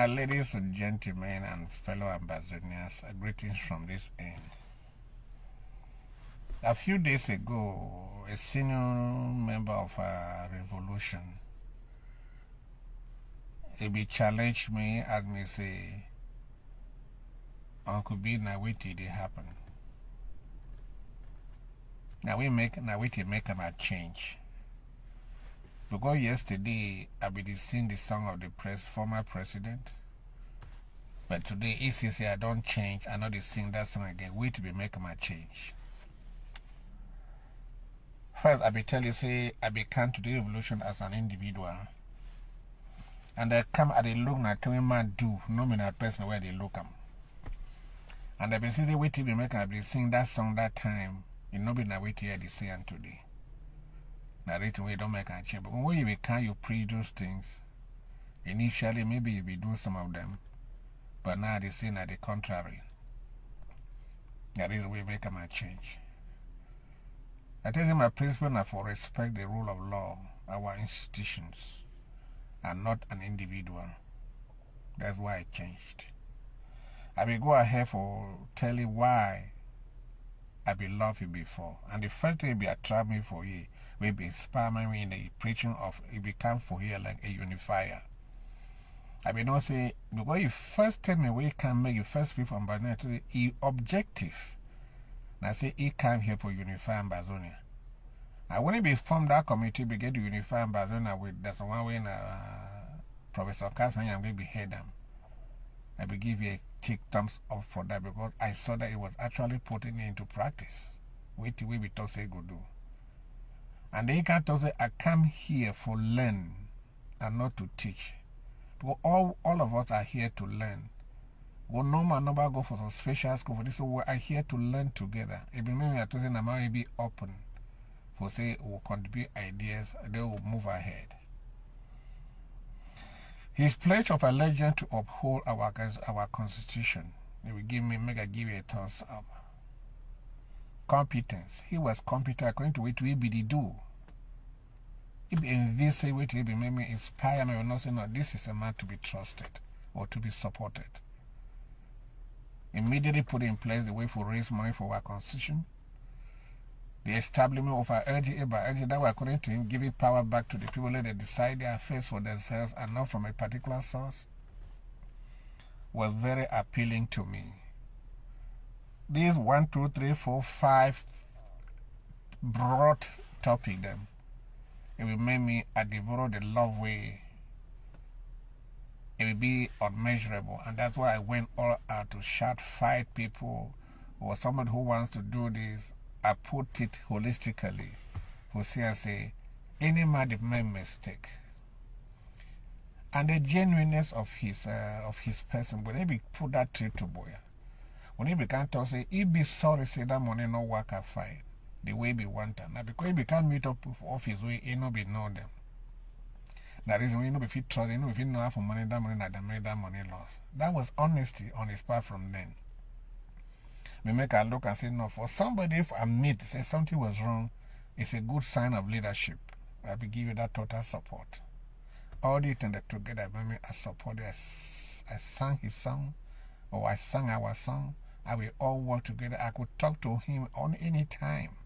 Ladies and gentlemen and fellow Ambazonians, greetings from this end. A few days ago, a senior member of our revolution, he challenged me, asked me, say, Uncle B, now wait till it happen. Now we make a change. Because yesterday I been sing the song of the former president. But today ECC I don't change, I know they sing that song again. Wait to be making my change. First I be tell you say I be come to the revolution as an individual. And I come at the look na tell man do, no me that person where they look am. And I be say wait to be making I be sing that song that time. You know be na wait here they say and today. Now, we don't make a change. But when you become, you pre-those things. Initially, maybe you be doing some of them. But now they say that the contrary. That is the way we make a change. I tell you my principle now for respect the rule of law, our institutions, and not an individual. That's why I changed. I will go ahead for tell you why I be love you before. And the first thing be attract me for you. Will be inspire me in the preaching of it become for here like a unifier. I will not say because you first tell me where you can make you first speak from Ambazonia to the objective. And I say he come here for unify Ambazonia. I want be formed that committee be get to unify Ambazonia with that's one way Professor Kassan I'm going to be head them. I will give you a tick thumbs up for that because I saw that it was actually putting it into practice. Wait till we be told say go do. And they can't say, I come here for learn and not to teach. Because all of us are here to learn. Well, no man never go for some special school for this, so we are here to learn together. If you mean we are talking about be open for say we will contribute ideas, they will move ahead. His pledge of allegiance to uphold our constitution. He will give you a thumbs up. Competence. He was competent according to what we be do. He be envisage what he be made me inspire me or not say no, this is a man to be trusted or to be supported. Immediately put in place the way for raise money for our constitution. The establishment of our LGA by LGA that were according to him giving power back to the people let they decide their affairs for themselves and not from a particular source was very appealing to me. These 1, 2, 3, 4, 5 broad topic them. It will make me devote the love way. It will be unmeasurable. And that's why I went all out to shout 5 people or somebody who wants to do this. I put it holistically for say any man that made mistake. And the genuineness of his person, when he put that trip to boy. When he began to say, he be sorry, say that money no work out fine. The way he want them. Now, because he began meet up with office, he no be know them. That reason we know if he trust, if he know how for money, that money lost. That was honesty on his part from then. We make a look and say, no, for somebody, if I meet, say something was wrong, it's a good sign of leadership. I will give you that total support. All the things that together, I supported, I sang his song, or I sang our song. I will all work together. I could talk to him on any time.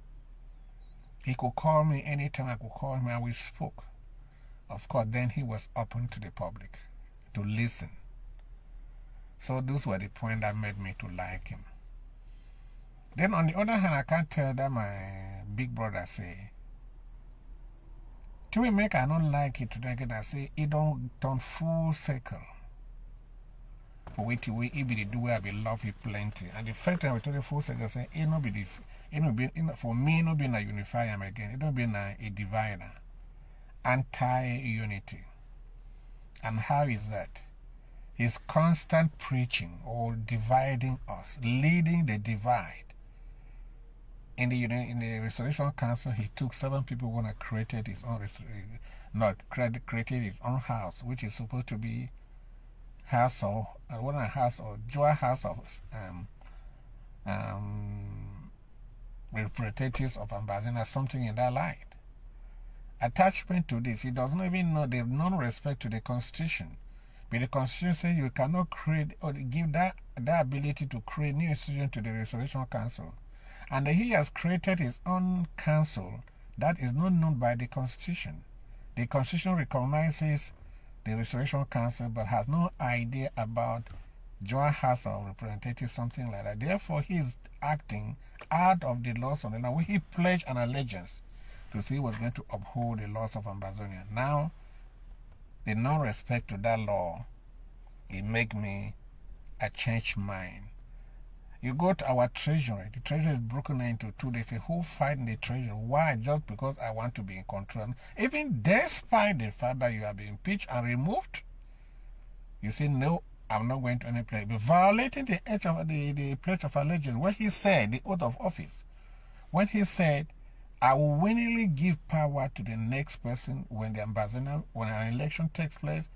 He could call me anytime. I could call him and we spoke. Of course, then he was open to the public to listen. So those were the points that made me to like him. Then on the other hand, I can't tell that my big brother say, to make I don't like it today, I say, it don't turn full circle. For which we be the do I be love you plenty. And the first time we told the full circle say it no be for me no be a unifier again. It don't be a divider. Anti-unity. And how is that? His constant preaching or dividing us, leading the divide. In the Restoration Council, he took 7 people when he created his own created his own house, which is supposed to be house or joy house of representatives of Ambazonia, something in that light. Attachment to this, he does not even know they have no respect to the Constitution. But the Constitution says you cannot create or give that ability to create new institution to the Restoration Council. And he has created his own council that is not known by the Constitution. The Constitution recognizes the Restoration Council but has no idea about Joint House of Representatives, something like that. Therefore, he is acting out of the laws of the land. He pledged an allegiance to say he was going to uphold the laws of Ambazonia. Now, the non-respect to that law, it make me a change mind. You go to our treasury. The treasury is broken into two. They say, who fight in the treasury? Why? Just because I want to be in control. Even despite the fact that you have been impeached and removed, you say, no, I'm not going to any place. But violating the pledge of allegiance, when he said, the oath of office, when he said, I will willingly give power to the next person when an election takes place,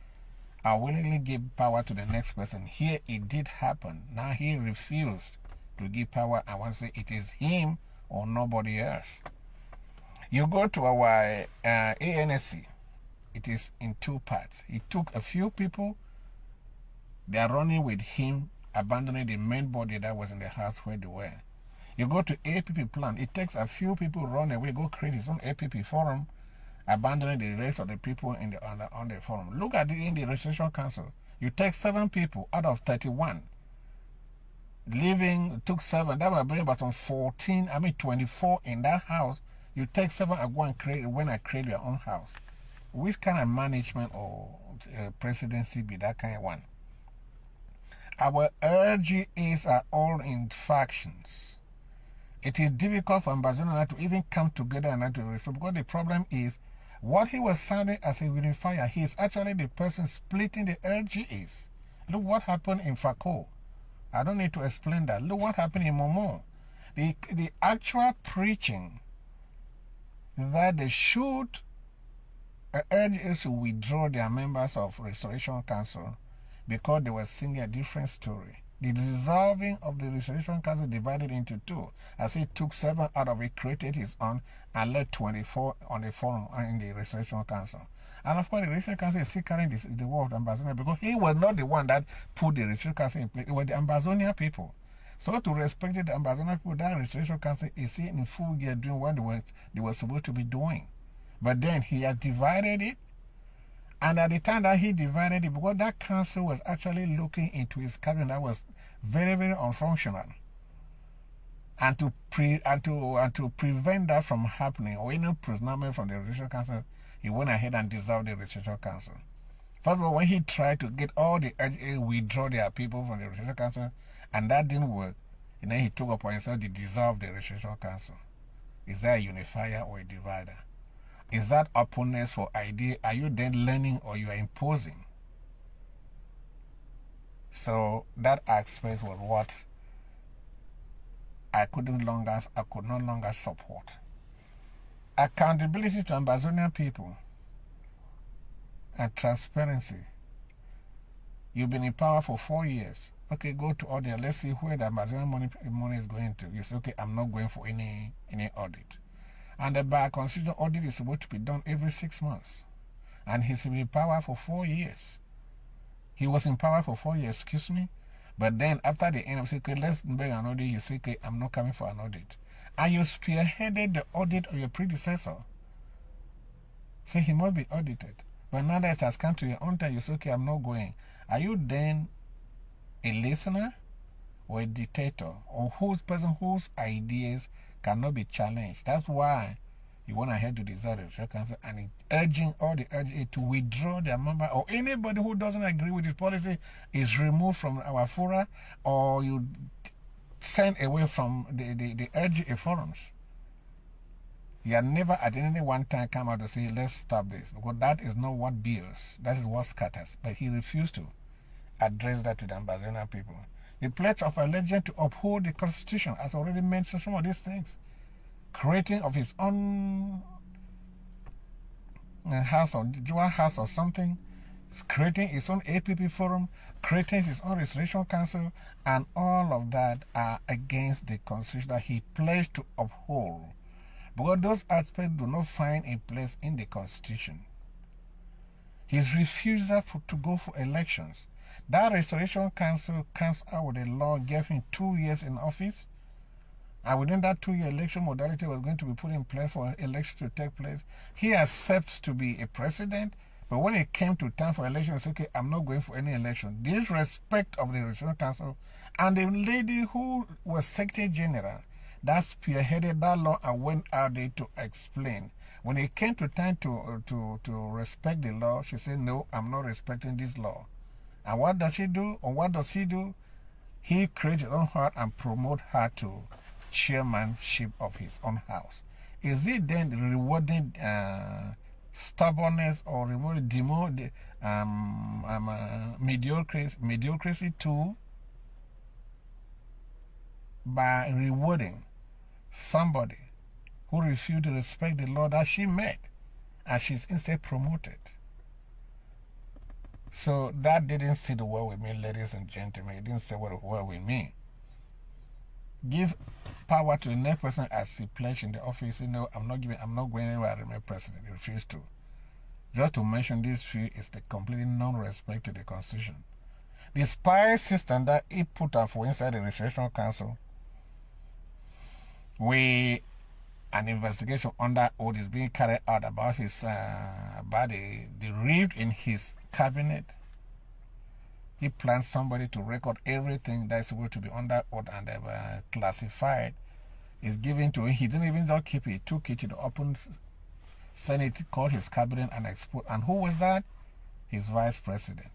I willingly give power to the next person. Here it did happen. Now he refused to give power. I want to say it is him or nobody else. You go to our ANC. It is in two parts. He took a few people. They are running with him, abandoning the main body that was in the house where they were. You go to APP plan. It takes a few people run away, go create his own APP forum, abandoning the rest of the people on the forum. Look at it in the Restoration Council. You take 7 people out of 31. Took 7. That will bring about 24 in that house. You take 7 and go and create your own house. Which kind of management or presidency be that kind of one? Our LGAs are all in factions. It is difficult for Ambazonia to even come together and to resolve, because the problem is what he was sounding as a unifier. He is actually the person splitting the LGAs. Look what happened in Sako. I don't need to explain that. Look what happened in Momo. The actual preaching that they should LGAs to withdraw their members of Restoration Council because they were singing a different story. The dissolving of the Restoration Council divided into 2. As he took 7 out of it, created his own, and led 24 on the forum in the Restoration Council. And of course, the Restoration Council is still carrying the word of Ambazonia, because he was not the one that put the Restoration Council in place. It was the Ambazonia people. So to respect the Ambazonia people, that Restoration Council is in full gear doing what they were supposed to be doing. But then he has divided it. And at the time that he divided it, because that council was actually looking into his cabinet that was very, very unfunctional. And to prevent that from happening, or any pronouncement from the Restoration Council, he went ahead and dissolved the Restoration Council. First of all, when he tried to get all the LGA withdraw their people from the Restoration Council, and that didn't work, and then he took upon himself to dissolve the Restoration Council. Is that a unifier or a divider? Is that openness for idea? Are you then learning or you are imposing? So that aspect was what I could no longer support. Accountability to Ambazonian people and transparency. You've been in power for 4 years. Okay, go to audit. Let's see where the Ambazonian money is going to. You say, okay, I'm not going for any audit. And the constitutional audit is supposed to be done every 6 months. And he's been in power for 4 years. He was in power for 4 years, excuse me. But then after the end of okay, let's bring an audit, you say, okay, I'm not coming for an audit. And you spearheaded the audit of your predecessor. Say he must be audited. But now that it has come to your own time, you say, okay, I'm not going. Are you then a listener or a dictator, or person whose ideas cannot be challenged? That's why you went ahead to dissolve the Restoration Council and urging all the LGA to withdraw their member, or anybody who doesn't agree with his policy is removed from our fora, or you send away from the LGA forums. He had never at any one time come out to say, let's stop this, because that is not what builds, that is what scatters. But he refused to address that to the Ambazonian people. The pledge of allegiance to uphold the Constitution, as already mentioned some of these things. Creating of his own house or dual house or something, creating his own APP forum, creating his own Restoration Council, and all of that are against the Constitution that he pledged to uphold. Because those aspects do not find a place in the Constitution. his refusal to go for elections. That Restoration Council comes out with a law gave him 2 years in office. And within that 2-year election modality was going to be put in place for election to take place. He accepts to be a president, but when it came to time for election, he said, okay, I'm not going for any election. Disrespect of the Restoration Council and the lady who was Secretary General that spearheaded that law and went out there to explain. When it came to time to respect the law, she said, no, I'm not respecting this law. And what does she do? Or what does he do? He creates his own heart and promote her to chairmanship of his own house. Is it then rewarding stubbornness or rewarding mediocrity too, by rewarding somebody who refused to respect the law that she made and she's instead promoted? So that didn't sit well with me, ladies and gentlemen. It didn't sit well with me. Give power to the next person as he pledged in the office. Say, no, I'm not going anywhere. I remain president. He refused to. Just to mention this few is the completely non-respect to the Constitution. The spy system that he put up for inside the Restoration Council, where an investigation under oath is being carried out about his about the rift in his cabinet. He planned somebody to record everything that's supposed to be under oath and classified. Is given to him. He didn't even just keep it. He took it to the open Senate, called his cabinet and exposed. And who was that? His vice president.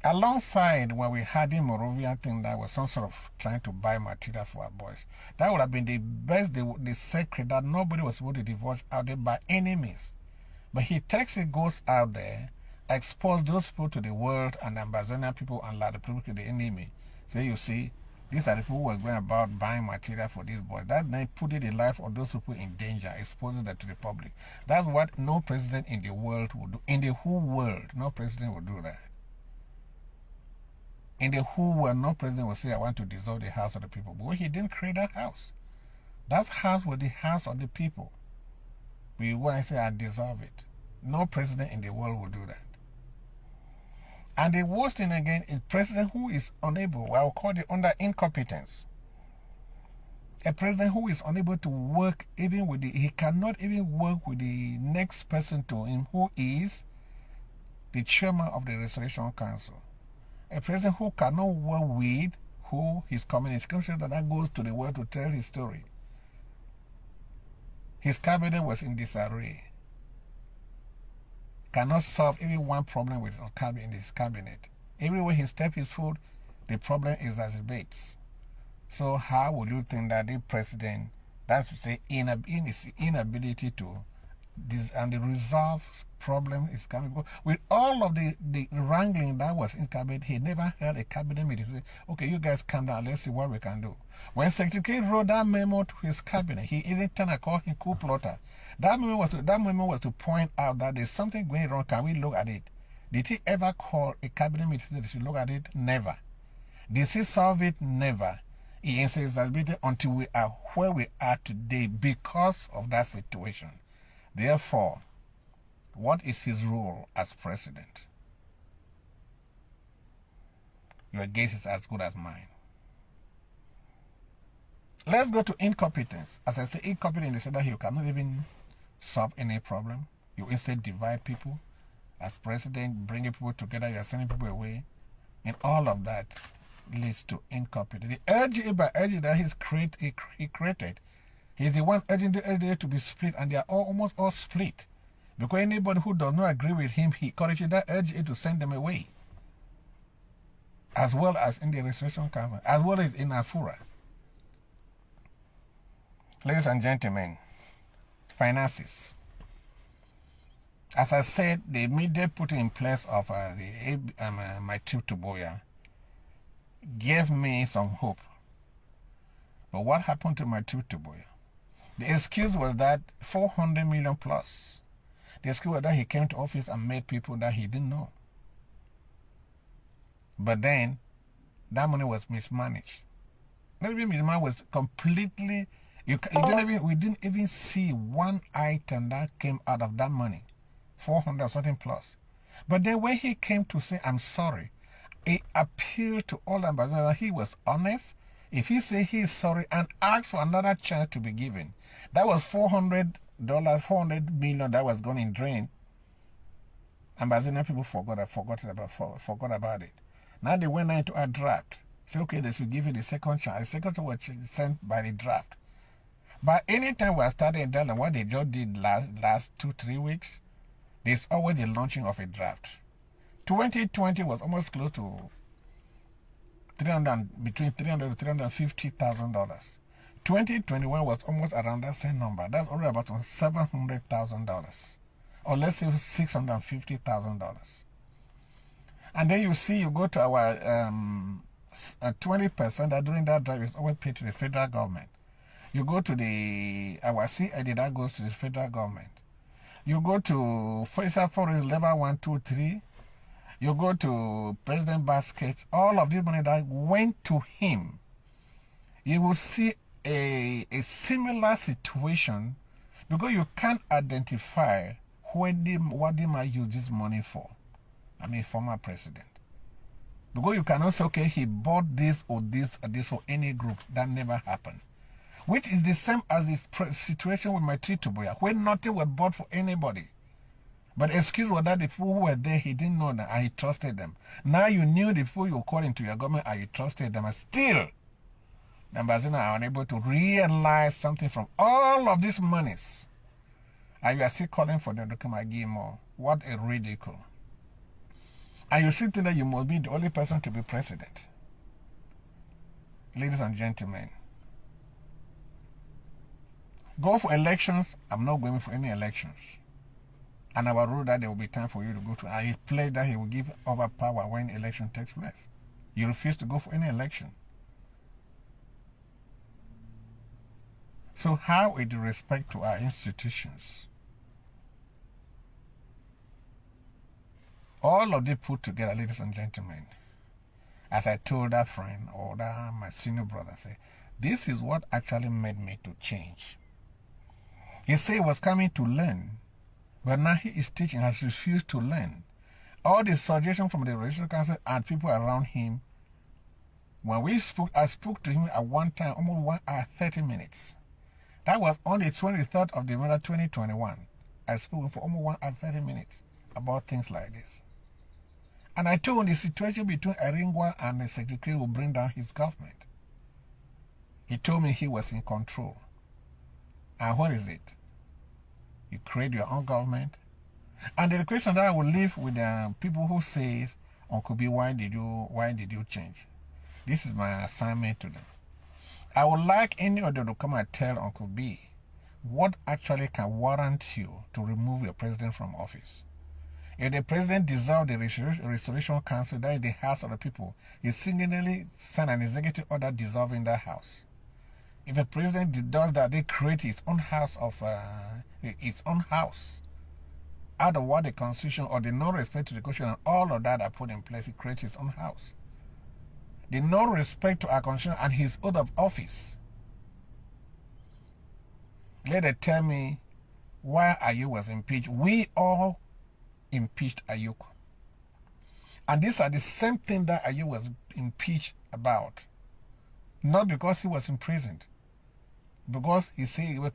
Alongside when we had the Moravian thing that was some sort of trying to buy material for our boys, that would have been the best, the secret that nobody was supposed to divulge out there by any means. But he takes it, goes out there, expose those people to the world and the Ambazonia people and the people to the enemy. So you see, these are the people who were going about buying material for these boys. That then put the life of those people in danger, exposing them to the public. That's what no president in the world would do. In the whole world, no president would do that. In the whole world, no president will say, I want to dissolve the house of the people. But he didn't create that house. That house was the house of the people. But when I say I dissolve it, no president in the world will do that. And the worst thing again is president who is unable, I will call it under incompetence. A president who is unable to work even with he cannot even work with the next person to him who is the chairman of the Restoration Council. A president who cannot work with who his communication that goes to the world to tell his story. His cabinet was in disarray. Cannot solve even one problem with his cabinet. Everywhere he steps his foot, the problem is as it baits. So how would you think that the president, that's to say, his inability to and the resolve problem is coming with all of the wrangling that was in cabinet? He never held a cabinet meeting. He said, okay, you guys calm down, let's see what we can do. When Secretary wrote that memo to his cabinet, he isn't trying to call him coup plotter. That memo was to point out that there's something going wrong. Can we look at it? Did he ever call a cabinet meeting to look at it? Never. Did he solve it? Never. He insists until we are where we are today because of that situation. Therefore, what is his role as president? Your guess is as good as mine. Let's go to incompetence. As I say, incompetence is that he cannot even solve any problem. You instead divide people. As president, bringing people together, you are sending people away. And all of that leads to incompetence. The LGA by LGA that he created, he's the one urging the LGA to be split, and they are almost all split. Because anybody who does not agree with him, he encourages that LGA to send them away. As well as in the Restoration Council, as well as in Afura. Ladies and gentlemen, finances. As I said, the immediate putting in place of my trip to Boya gave me some hope. But what happened to my trip to Boya? The excuse was that 400 million plus. The excuse was that he came to office and met people that he didn't know. But then, that money was mismanaged. Not even mismanaged, was completely... we didn't even see one item that came out of that money 400 something plus. But then when he came to say, I'm sorry, he appealed to all Ambazonians. He was honest. If he say he is sorry and asked for another chance to be given, that was $400, $400 million that was going in drain. Ambazonian people forgot about it. Now they went into a draft. Say, okay, they should give you the second chance. The second chance was sent by the draft. But anytime we are starting down what they just did last 2-3 weeks, there's always the launching of a draft. 2020 was almost close to between $300,000 to $350,000. 2021 was almost around that same number. That's already about $700,000, or let's say $650,000. And then you see, you go to our 20% that during that drive is always paid to the federal government. You go to our CID that goes to the federal government. You go to Forest Level 1, 2, 3. You go to President Baskets. All of this money that went to him. You will see a similar situation, because you can't identify what they might use this money for. I mean, former president. Because you cannot say, okay, he bought this or this or this for any group. That never happened. Which is the same as this situation with my Tritoboya, where nothing was bought for anybody. But excuse was that the people who were there, he didn't know that, and he trusted them. Now you knew the people you were calling to your government, and you trusted them, and still, the Ambazonia are unable to realize something from all of these monies. And you are still calling for them to come and give more. What a ridicule. And you still think that you must be the only person to be president. Ladies and gentlemen, go for elections. I'm not going for any elections. And our rule that there will be time for you to go to. And he pledged that he will give over power when election takes place. You refuse to go for any election. So how with respect to our institutions? All of them put together, ladies and gentlemen, as I told that friend or my senior brother, say, this is what actually made me to change. He said he was coming to learn, but now he is teaching, has refused to learn. All the suggestions from the Registrar Council and people around him, when we spoke, I spoke to him at one time, almost 1 hour, 30 minutes. That was on the 23rd of December 2021. I spoke for almost 1 hour, 30 minutes about things like this. And I told him the situation between Aringwa and the Secretary will bring down his government. He told me he was in control. And what is it? You create your own government. And the question that I will leave with the people who says, Uncle B, why did you change? This is my assignment to them. I would like any of them to come and tell Uncle B what actually can warrant you to remove your president from office. If the president dissolves the Restoration Council, that is the house of the people, he singularly send an executive order dissolving that house. If a president does that, they create his own house out of what the Constitution or the non-respect to the Constitution and all of that are put in place, he creates his own house. The non-respect to our Constitution and his oath of office. Let them tell me why Ayuk was impeached. We all impeached Ayuk. And these are the same thing that Ayuk was impeached about. Not because he was imprisoned. Because he said he was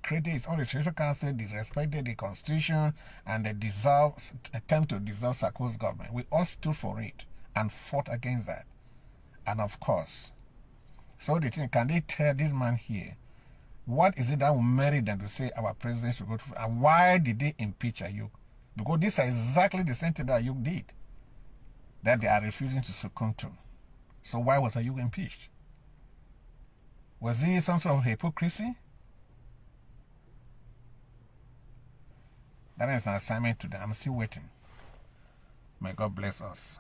created his own Restoration Council, disrespected the Constitution, and they attempt to dissolve Sako's government. We all stood for it and fought against that. And of course, so they think, can they tell this man here, what is it that will merit them to say our president should go to, and why did they impeach Ayuk? Because this is exactly the same thing that Ayuk did, that they are refusing to succumb to. So why was Ayuk impeached? Was he some sort of hypocrisy? That is an assignment to them. I'm still waiting. May God bless us.